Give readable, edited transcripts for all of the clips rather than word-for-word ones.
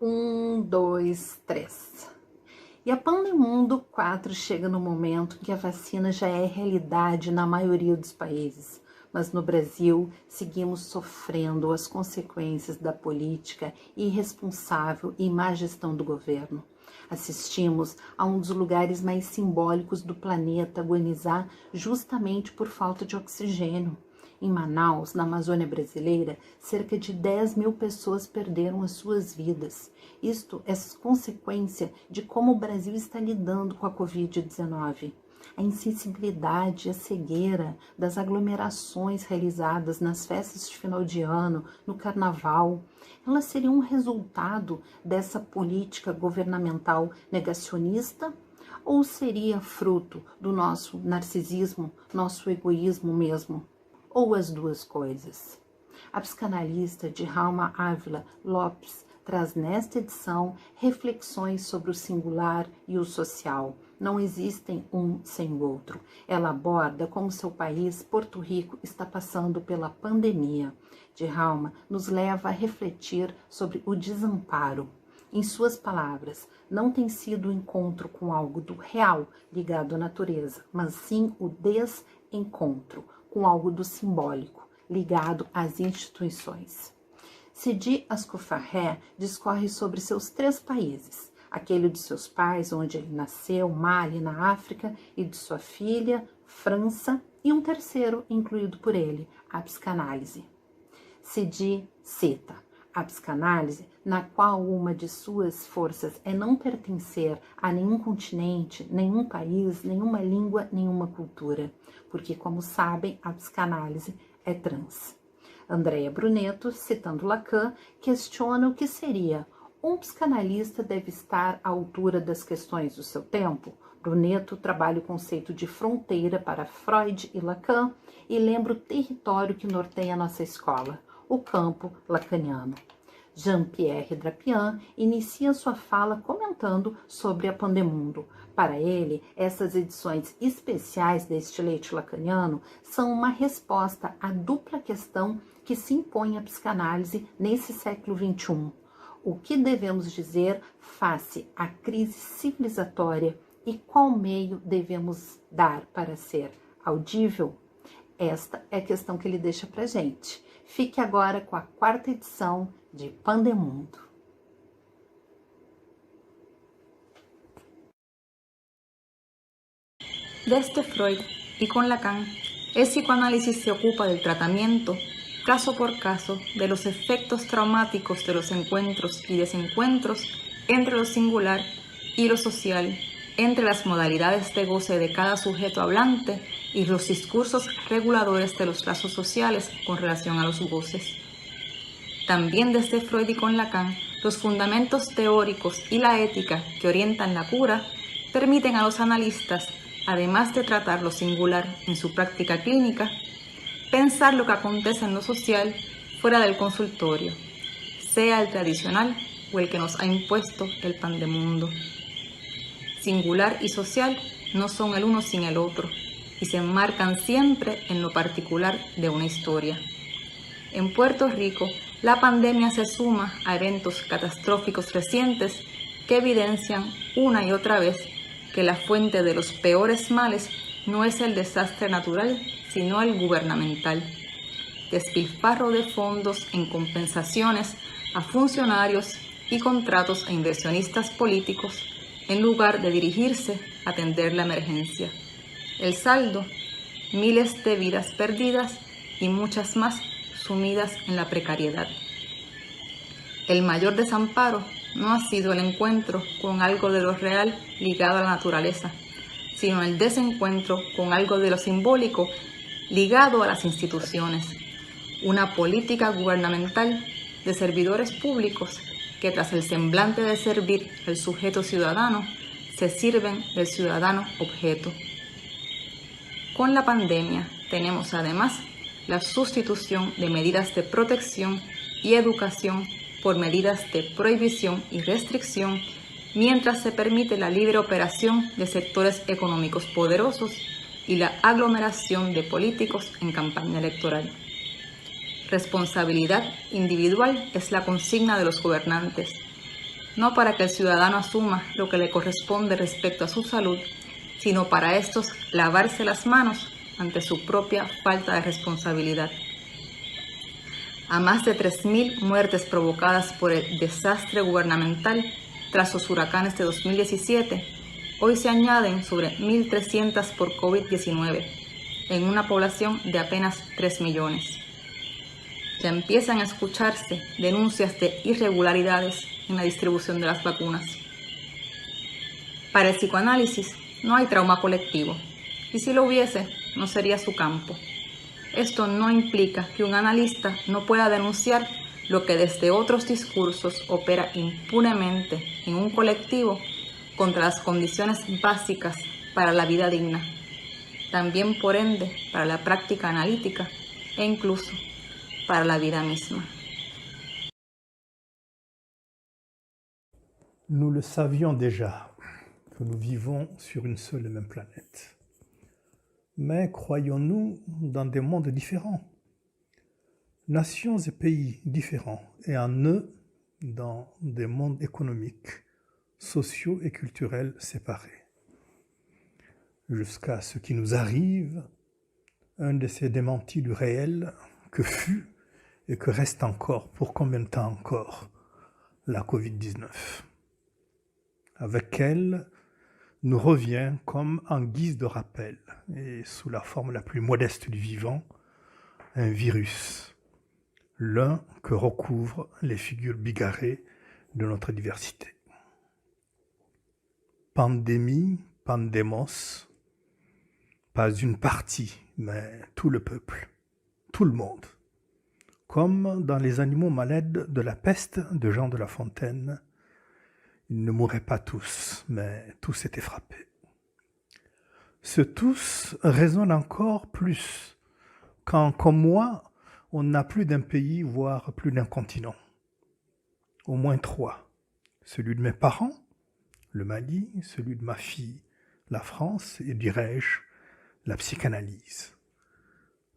Um, dois, três. E a Pandemundo 4 chega no momento em que a vacina já é realidade na maioria dos países. Mas no Brasil, seguimos sofrendo as consequências da política irresponsável e má gestão do governo. Assistimos a um dos lugares mais simbólicos do planeta agonizar justamente por falta de oxigênio. Em Manaus, na Amazônia brasileira, cerca de 10 mil pessoas perderam as suas vidas. Isto é consequência de como o Brasil está lidando com a Covid-19. A insensibilidade e a cegueira das aglomerações realizadas nas festas de final de ano, no carnaval, elas seriam um resultado dessa política governamental negacionista? Ou seria fruto do nosso narcisismo, nosso egoísmo mesmo? Ou as duas coisas? A psicanalista Djalma Ávila Lopes traz nesta edição reflexões sobre o singular e o social. Não existem um sem o outro. Ela aborda como seu país, Porto Rico, está passando pela pandemia. Djalma nos leva a refletir sobre o desamparo. Em suas palavras, não tem sido o encontro com algo do real ligado à natureza, mas sim o desencontro com algo do simbólico, ligado às instituições. Sidi Ascofarré discorre sobre seus 3 países, aquele de seus pais, onde ele nasceu, Mali, na África, e de sua filha, França, e um terceiro incluído por ele, a psicanálise. Sidi cita a psicanálise, na qual uma de suas forças é não pertencer a nenhum continente, nenhum país, nenhuma língua, nenhuma cultura, porque, como sabem, a psicanálise é trans. Andrea Brunetto, citando Lacan, questiona o que seria: um psicanalista deve estar à altura das questões do seu tempo? Brunetto trabalha o conceito de fronteira para Freud e Lacan e lembra o território que norteia a nossa escola, o campo lacaniano. Jean-Pierre Drapian inicia sua fala comentando sobre a Pandemundo. Para ele, essas edições especiais deste leite lacaniano são uma resposta à dupla questão que se impõe à psicanálise nesse século XXI. O que devemos dizer face à crise civilizatória e qual meio devemos dar para ser audível? Esta é a questão que ele deixa para gente. Fique agora com a 4ª edição de Pandemundo. Desde Freud y con Lacan, el psicoanálisis se ocupa del tratamiento, caso por caso, de los efectos traumáticos de los encuentros y desencuentros entre lo singular y lo social, entre las modalidades de goce de cada sujeto hablante y los discursos reguladores de los lazos sociales con relación a los goces. También desde Freud y con Lacan, los fundamentos teóricos y la ética que orientan la cura permiten a los analistas, además de tratar lo singular en su práctica clínica, pensar lo que acontece en lo social fuera del consultorio, sea el tradicional o el que nos ha impuesto el Pandemundo. Singular y social no son el uno sin el otro y se enmarcan siempre en lo particular de una historia. En Puerto Rico, la pandemia se suma a eventos catastróficos recientes que evidencian una y otra vez que la fuente de los peores males no es el desastre natural, sino el gubernamental. Despilfarro de fondos en compensaciones a funcionarios y contratos a inversionistas políticos en lugar de dirigirse a atender la emergencia. El saldo, miles de vidas perdidas y muchas más sumidas en la precariedad. El mayor desamparo no ha sido el encuentro con algo de lo real ligado a la naturaleza, sino el desencuentro con algo de lo simbólico ligado a las instituciones, una política gubernamental de servidores públicos que tras el semblante de servir al sujeto ciudadano, se sirven del ciudadano objeto. Con la pandemia tenemos además la sustitución de medidas de protección y educación por medidas de prohibición y restricción, mientras se permite la libre operación de sectores económicos poderosos y la aglomeración de políticos en campaña electoral. Responsabilidad individual es la consigna de los gobernantes, no para que el ciudadano asuma lo que le corresponde respecto a su salud, sino para estos lavarse las manos ante su propia falta de responsabilidad. A más de 3.000 muertes provocadas por el desastre gubernamental tras los huracanes de 2017, hoy se añaden sobre 1.300 por COVID-19, en una población de apenas 3 millones. Ya empiezan a escucharse denuncias de irregularidades en la distribución de las vacunas. Para el psicoanálisis no hay trauma colectivo, y si lo hubiese, no sería su campo. Esto no implica que un analista no pueda denunciar lo que desde otros discursos opera impunemente en un colectivo contra las condiciones básicas para la vida digna, también por ende para la práctica analítica e incluso para la vida misma. Nous le savions déjà, que nous vivons sur une seule et même planète. Mais croyons-nous dans des mondes différents? Nations et pays différents, et en eux, dans des mondes économiques, sociaux et culturels séparés. Jusqu'à ce qui nous arrive, un de ces démentis du réel que fut et que reste encore, pour combien de temps encore, la Covid-19. Avec elle, nous revient comme en guise de rappel, et sous la forme la plus modeste du vivant, un virus, l'un que recouvrent les figures bigarrées de notre diversité. Pandémie, pandémos, pas une partie, mais tout le peuple, tout le monde. Comme dans les animaux malades de la peste de Jean de La Fontaine, ils ne mouraient pas tous, mais tous étaient frappés. Ce tous résonne encore plus quand, comme moi, on n'a plus d'un pays, voire plus d'un continent. Au moins 3. Celui de mes parents, le Mali, celui de ma fille, la France, et dirais-je, la psychanalyse.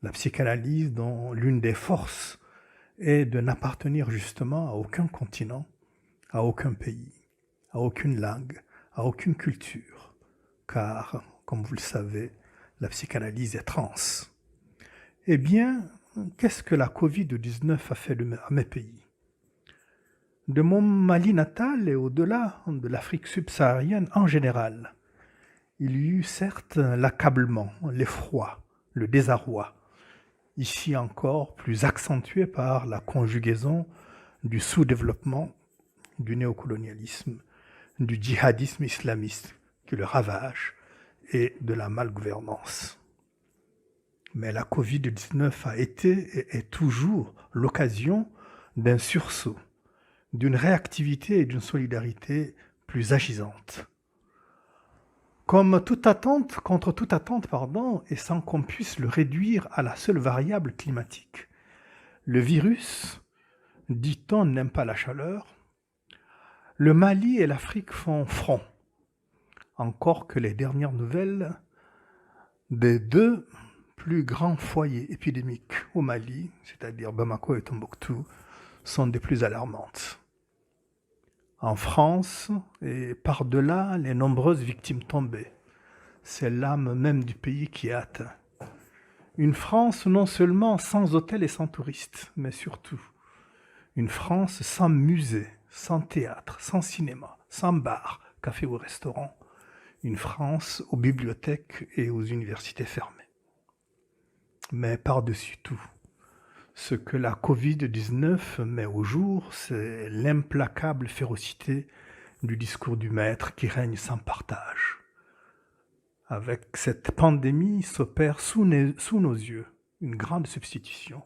La psychanalyse dont l'une des forces est de n'appartenir justement à aucun continent, à aucun pays, à aucune langue, à aucune culture, car, comme vous le savez, la psychanalyse est trans. Eh bien, qu'est-ce que la Covid-19 a fait à mes pays? De mon Mali natal et au-delà de l'Afrique subsaharienne en général, il y eut certes l'accablement, l'effroi, le désarroi, ici encore plus accentué par la conjugaison du sous-développement, du néocolonialisme, du djihadisme islamiste qui le ravage et de la malgouvernance. Mais la Covid-19 a été et est toujours l'occasion d'un sursaut, d'une réactivité et d'une solidarité plus agisantes. Comme toute attente, contre toute attente, et sans qu'on puisse le réduire à la seule variable climatique. Le virus, dit-on, n'aime pas la chaleur. Le Mali et l'Afrique font front. Encore que les dernières nouvelles des 2 plus grands foyers épidémiques au Mali, c'est-à-dire Bamako et Tombouctou, sont des plus alarmantes. En France, et par-delà les nombreuses victimes tombées, c'est l'âme même du pays qui est atteinte. Une France non seulement sans hôtels et sans touristes, mais surtout une France sans musée, sans théâtre, sans cinéma, sans bar, café ou restaurant. Une France aux bibliothèques et aux universités fermées. Mais par-dessus tout, ce que la Covid-19 met au jour, c'est l'implacable férocité du discours du maître qui règne sans partage. Avec cette pandémie s'opère sous nos yeux une grande substitution,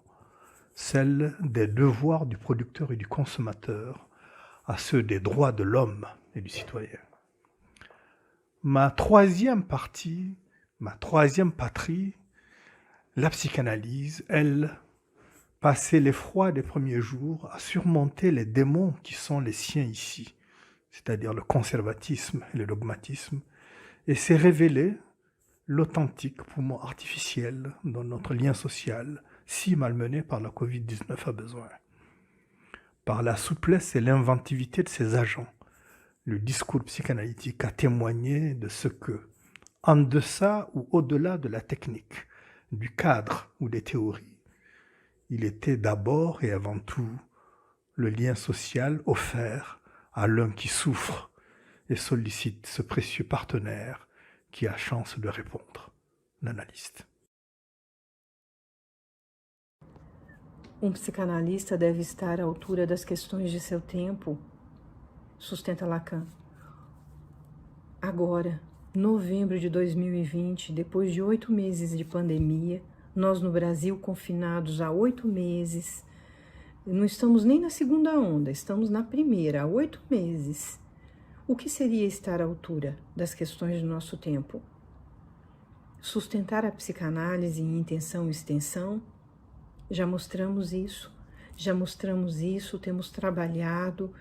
celle des devoirs du producteur et du consommateur à ceux des droits de l'homme et du citoyen. Ma troisième partie, ma troisième patrie, la psychanalyse, elle, passé l'effroi des premiers jours, a surmonté les démons qui sont les siens ici, c'est-à-dire le conservatisme et le dogmatisme, et s'est révélé l'authentique poumon artificiel dont notre lien social, si malmené par la Covid-19, a besoin. Par la souplesse et l'inventivité de ses agents, le discours psychanalytique a témoigné de ce que, en deçà ou au-delà de la technique, du cadre ou des théories, il était d'abord et avant tout le lien social offert à l'un qui souffre et sollicite ce précieux partenaire qui a chance de répondre. L'analyste. Psicanalista deve estar à altura das questões de seu tempo, sustenta Lacan. Agora, novembro de 2020, depois de 8 meses de pandemia, nós no Brasil confinados há 8 meses, não estamos nem na segunda onda, estamos na primeira, há 8 meses. O que seria estar à altura das questões do nosso tempo? Sustentar a psicanálise em intenção e extensão? Já mostramos isso, temos trabalhado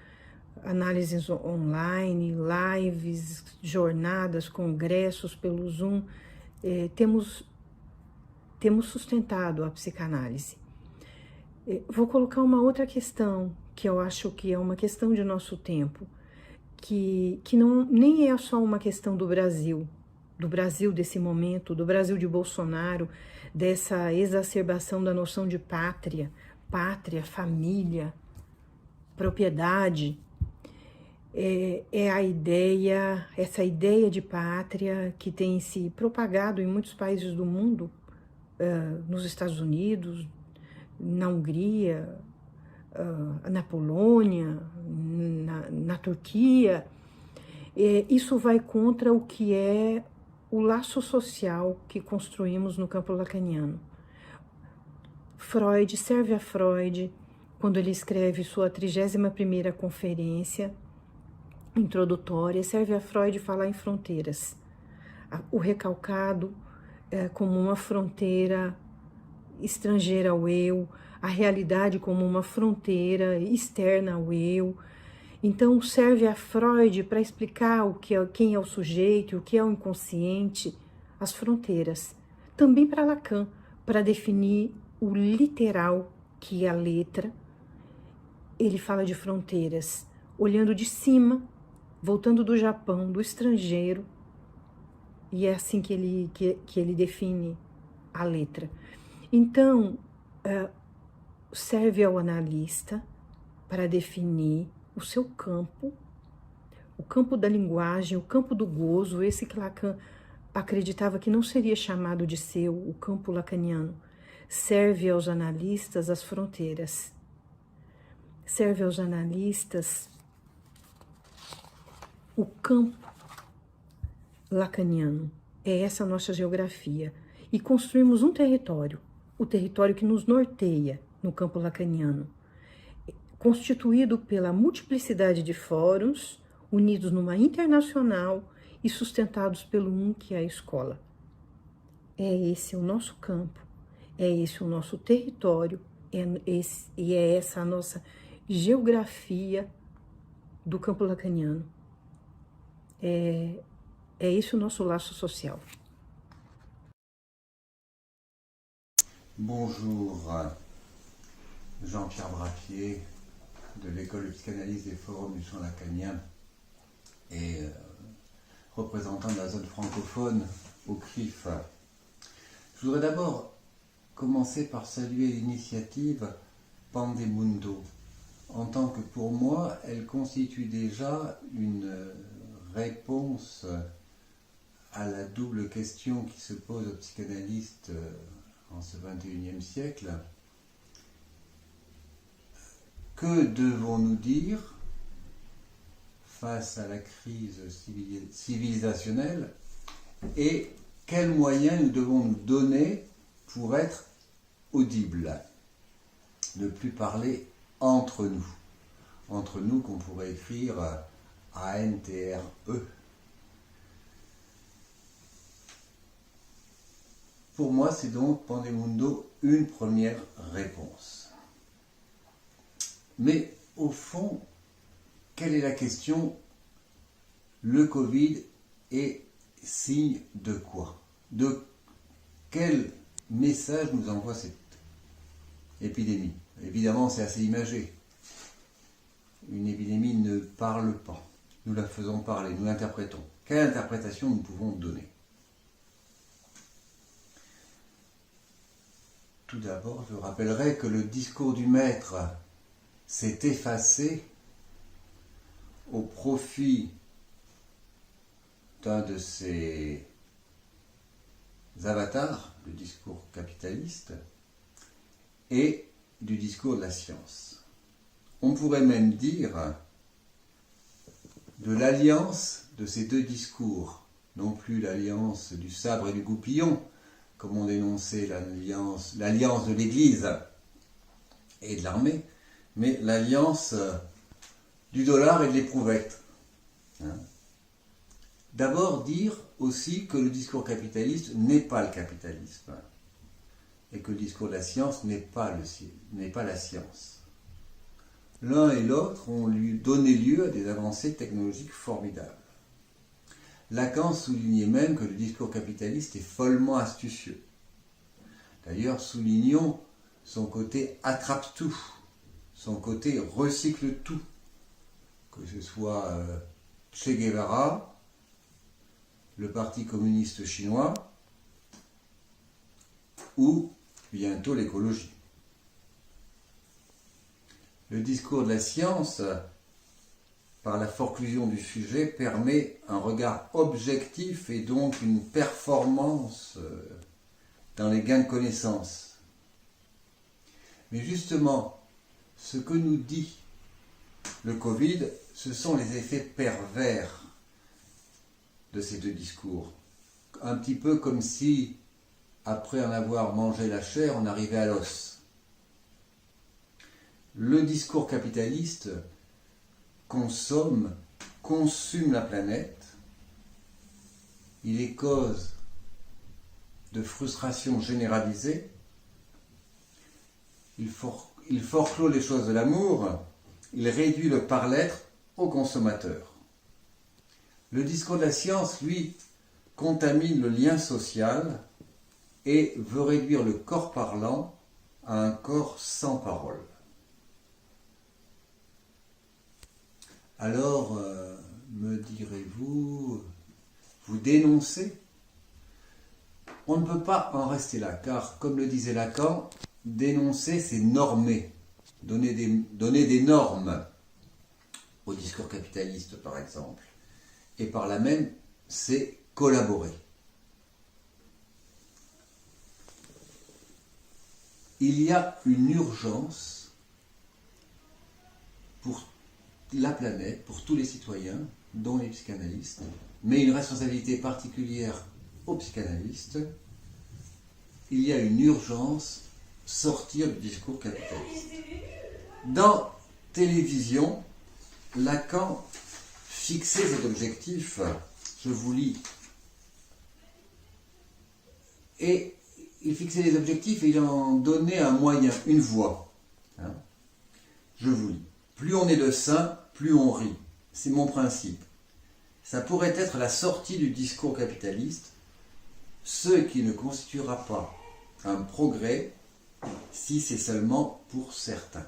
análises online, lives, jornadas, congressos pelo Zoom, temos sustentado a psicanálise. Vou colocar uma outra questão, que eu acho que é uma questão de nosso tempo, que não, nem é só uma questão do Brasil desse momento, do Brasil de Bolsonaro, dessa exacerbação da noção de pátria, família, propriedade. É a ideia, essa ideia de pátria que tem se propagado em muitos países do mundo, nos Estados Unidos, na Hungria, na Polônia, na Turquia. Isso vai contra o que é o laço social que construímos no campo lacaniano. Freud, serve a Freud, quando ele escreve sua 31ª conferência introdutória, serve a Freud falar em fronteiras. O recalcado como uma fronteira estrangeira ao eu, a realidade como uma fronteira externa ao eu. Então serve a Freud para explicar quem é o sujeito, o que é o inconsciente, as fronteiras. Também para Lacan, para definir o literal, que é a letra. Ele fala de fronteiras, olhando de cima, voltando do Japão, do estrangeiro, e é assim que ele define a letra. Então, serve ao analista para definir o seu campo, o campo da linguagem, o campo do gozo, esse que Lacan acreditava que não seria chamado de seu, o campo lacaniano. Serve aos analistas as fronteiras. Serve aos analistas o campo lacaniano. É essa a nossa geografia. E construímos um território, o território que nos norteia no campo lacaniano, constituído pela multiplicidade de fóruns, unidos numa internacional e sustentados pelo um que é a escola. É esse o nosso campo, é esse o nosso território, e é essa a nossa geografia do campo lacaniano. É esse o nosso laço social. Bonjour, Jean-Pierre Braffier de l'École de psychanalyse des forums du champ lacanien et représentant de la zone francophone au CRIF. Je voudrais d'abord commencer par saluer l'initiative Pandemundo, en tant que pour moi, elle constitue déjà une réponse à la double question qui se pose aux psychanalystes en ce XXIe siècle. Que devons-nous dire face à la crise civilisationnelle et quels moyens nous devons nous donner pour être audibles, ne plus parler entre nous qu'on pourrait écrire A-N-T-R-E. Pour moi, c'est donc Pandemundo une première réponse. Mais au fond, quelle est la question? Le Covid est signe de quoi? De quel message nous envoie cette épidémie? Évidemment, c'est assez imagé. Une épidémie ne parle pas. nous la faisons parler, nous l'interprétons. Quelle interprétation nous pouvons donner? Tout d'abord, je rappellerai que le discours du maître s'est effacé au profit d'un de ses avatars, le discours capitaliste, et du discours de la science. On pourrait même dire de l'alliance de ces deux discours, non plus l'alliance du sabre et du goupillon, comme on dénonçait l'alliance de l'Église et de l'armée, mais l'alliance du dollar et de l'éprouvette. D'abord dire aussi que le discours capitaliste n'est pas le capitalisme et que le discours de la science n'est pas la science. L'un et l'autre ont donné lieu à des avancées technologiques formidables. Lacan soulignait même que le discours capitaliste est follement astucieux. D'ailleurs, soulignons son côté attrape-tout, son côté recycle-tout, que ce soit Che Guevara, le Parti communiste chinois ou bientôt l'écologie. Le discours de la science, par la forclusion du sujet, permet un regard objectif et donc une performance dans les gains de connaissances. Mais justement, ce que nous dit le Covid, ce sont les effets pervers de ces deux discours. Un petit peu comme si, après en avoir mangé la chair, on arrivait à l'os. Le discours capitaliste consume la planète, il est cause de frustration généralisée, il forclôt les choses de l'amour, il réduit le par-l'être au consommateur. Le discours de la science, lui, contamine le lien social et veut réduire le corps parlant à un corps sans parole. Alors, me direz-vous, vous dénoncez? On ne peut pas en rester là, car, comme le disait Lacan, dénoncer, c'est normer, donner des normes au discours capitaliste, par exemple. Et par là même, c'est collaborer. Il y a une urgence pour la planète, pour tous les citoyens, dont les psychanalystes, mais une responsabilité particulière aux psychanalystes. Il y a une urgence sortir du discours capitaliste. Dans Télévision, Lacan fixait cet objectif, je vous lis, et il fixait les objectifs et il en donnait un moyen, une voie. Je vous lis. Plus on est de saints, plus on rit. C'est mon principe. Ça pourrait être la sortie du discours capitaliste, ce qui ne constituera pas un progrès si c'est seulement pour certains.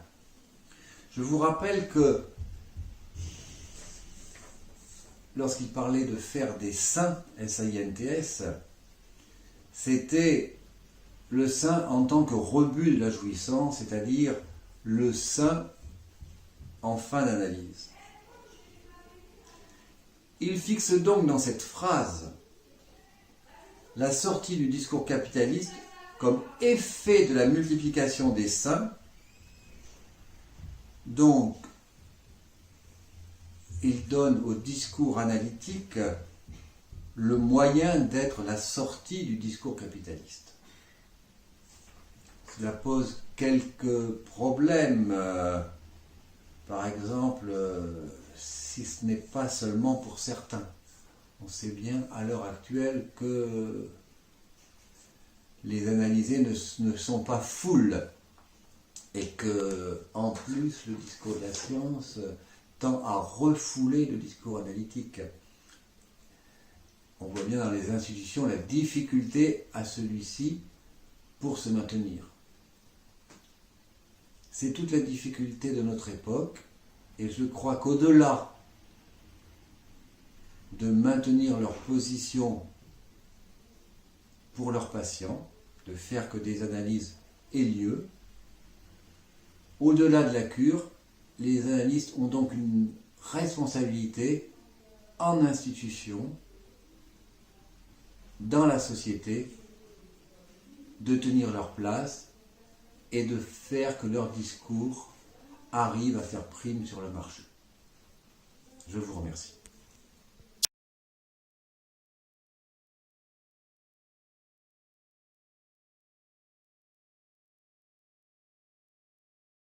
Je vous rappelle que lorsqu'il parlait de faire des saints, S-A-I-N-T-S, c'était le saint en tant que rebut de la jouissance, c'est-à-dire le saint en fin d'analyse. Il fixe donc dans cette phrase la sortie du discours capitaliste comme effet de la multiplication des saints. Donc, il donne au discours analytique le moyen d'être la sortie du discours capitaliste. Cela pose quelques problèmes. Par exemple, si ce n'est pas seulement pour certains. On sait bien à l'heure actuelle que les analysés ne sont pas foules et que, en plus, le discours de la science tend à refouler le discours analytique. On voit bien dans les institutions la difficulté à celui-ci pour se maintenir. C'est toute la difficulté de notre époque, et je crois qu'au-delà de maintenir leur position pour leurs patients, de faire que des analyses aient lieu. Au-delà de la cure, les analystes ont donc une responsabilité en institution, dans la société, de tenir leur place et de faire que leur discours arrive à faire prime sur le marché. Je vous remercie.